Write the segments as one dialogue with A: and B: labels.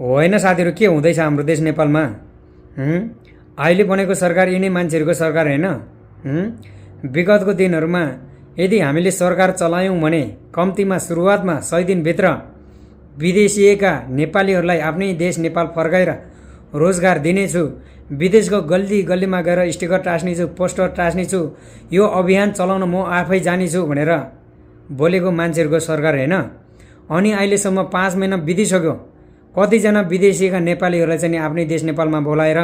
A: होइन साथीहरू, के हुँदैछ हाम्रो देश नेपालमा? अहिले बनेको सरकार यिनै मान्छेहरूको सरकार होइन? विगतको दिनहरूमा यदि हामीले सरकार चलायौँ भने कम्तीमा सुरुवातमा 100 दिनभित्र विदेशिएका नेपालीहरूलाई आफ्नै देश नेपाल फर्काएर रोजगार दिनेछु, विदेशको गल्ली गल्लीमा गएर स्टिकर टास्नेछु, पोस्टर टास्नेछु, यो अभियान चलाउन म आफै जानेछु भनेर बोलेको मान्छेहरूको सरकार होइन? अनि अहिलेसम्म 5 महिना बितिसक्यो, कतिजना विदेशीका नेपालीहरूलाई चाहिँ आफ्नै देश नेपालमा बोलाएर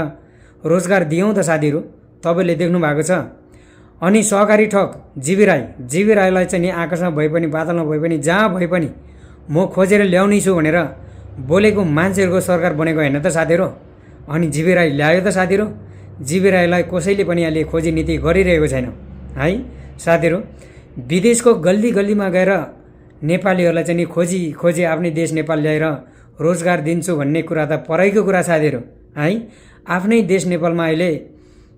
A: रोजगार दियौँ त साथीहरू? तपाईँले देख्नु भएको छ। अनि सहकारी ठग जीवी राईलाई चाहिँ नि आकाशमा भए पनि बादलमा भए पनि जहाँ भए पनि म खोजेर ल्याउने छु भनेर बोलेको मान्छेहरूको सरकार बनेको होइन त साथीहरू? अनि जीवी राई ल्यायो त साथीहरू? जीवी राईलाई कसैले पनि अहिले खोजी नीति गरिरहेको छैन है साथीहरू। विदेशको गल्ली गल्लीमा गएर नेपालीहरूलाई चाहिँ नि खोजी आफ्नै देश नेपाल ल्याएर रोजगार दिन्छु भन्ने कुरा त पराइको कुरा साथीहरू है। आफ्नै देश नेपालमा अहिले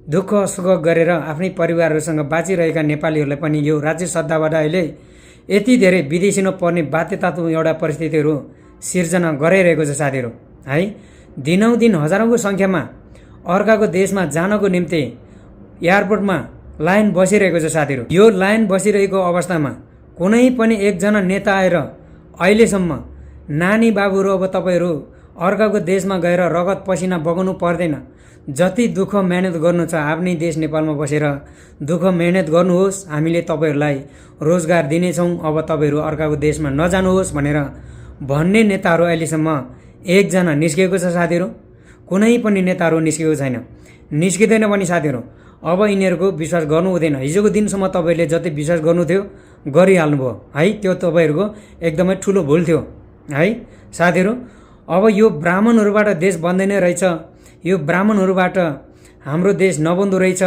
A: दुःख सुख गरेर आफ्नै परिवारहरूसँग बाँचिरहेका नेपालीहरूलाई पनि यो राज्य सत्ताबाट अहिले यति धेरै विदेशी नपर्ने बाध्यतात्मक एउटा परिस्थितिहरू सिर्जना गराइरहेको छ साथीहरू है। दिनौदिन हजारौँको सङ्ख्यामा अर्काको देशमा जानको निम्ति एयरपोर्टमा लाइन बसिरहेको छ साथीहरू। यो लाइन बसिरहेको अवस्थामा कुनै पनि एकजना नेता आएर अहिलेसम्म नानी बाबुहरू अब तपाईँहरू अर्काको देशमा गएर रगत पसिना बगाउनु पर्दैन, जति दुःख मेहनत गर्नु छ आफ्नै देश नेपालमा बसेर दुःख मेहनत गर्नुहोस्, हामीले तपाईँहरूलाई रोजगार दिनेछौँ, अब तपाईँहरू अर्काको देशमा नजानुहोस् भनेर भन्ने नेताहरू अहिलेसम्म एकजना निस्किएको छ साथीहरू? कुनै पनि नेताहरू निस्किएको छैन, निस्किँदैन पनि साथीहरू। अब यिनीहरूको विश्वास गर्नु हुँदैन। हिजोको दिनसम्म तपाईँहरूले जति विश्वास गर्नु थियो गरिहाल्नुभयो है, त्यो तपाईँहरूको एकदमै ठुलो भुल थियो है साथीहरू। अब यो ब्राह्मणहरूबाट देश बन्दैन रहेछ, यो ब्राह्मणहरूबाट हाम्रो देश नबन्दो रहेछ,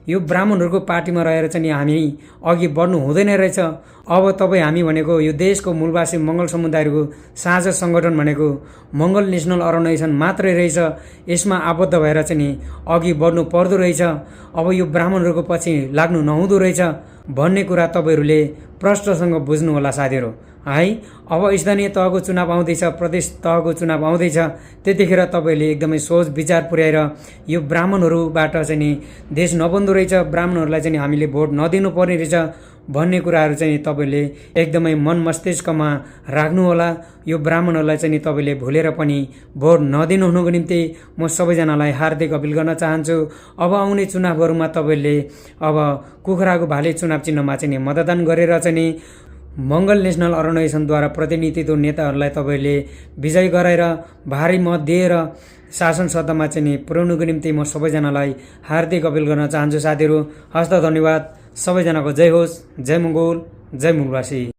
A: यो ब्राह्मणहरूको पार्टीमा रहेर चाहिँ हामी अघि बढ्नु हुँदैन रहेछ। अब तपाईँ हामी भनेको यो देशको मूलवासी मङ्गल समुदायहरूको साझा सङ्गठन भनेको मङ्गल नेसनल अर्गनाइजेसन मात्रै रहेछ, यसमा आबद्ध भएर चाहिँ अघि बढ्नु पर्दो रहेछ, अब यो ब्राह्मणहरूको पछि लाग्नु नहुँदो रहेछ भन्ने कुरा तपाईँहरूले प्रष्टसँग बुझ्नु होला साथीहरू है। अब स्थानीय तहको चुनाव आउँदैछ, प्रदेश तहको चुनाव आउँदैछ, त्यतिखेर तपाईँहरूले एकदमै सोच विचार पुर्याएर यो ब्राह्मणहरूबाट चाहिँ नि देश नबन्दो रहेछ, ब्राह्मणहरूलाई चाहिँ हामीले भोट नदिनु पर्ने रहेछ भन्ने कुराहरू चाहिँ तपाईँले एकदमै मन मस्तिष्कमा राख्नु होला। यो ब्राह्मणहरूलाई चाहिँ नि तपाईँले भुलेर पनि भोट नदिनु हुनुको निम्ति म सबैजनालाई हार्दिक अपिल गर्न चाहन्छु। अब आउने चुनावहरूमा तपाईँले अब कुखुराको भाले चुनाव चिन्हमा चाहिँ मतदान गरेर चाहिँ नि मङ्गल नेसनल अर्गनाइजेसनद्वारा प्रतिनिधित्व नेताहरूलाई तपाईँले विजय गराएर भारी मत दिएर शासन सत्तामा चाहिँ नि पुर्याउनुको निम्ति म सबैजनालाई हार्दिक अपिल गर्न चाहन्छु साथीहरू। हस्त धन्यवाद, सबैजनाको जय होस्, जय मङ्गोल, जय मुलवासी।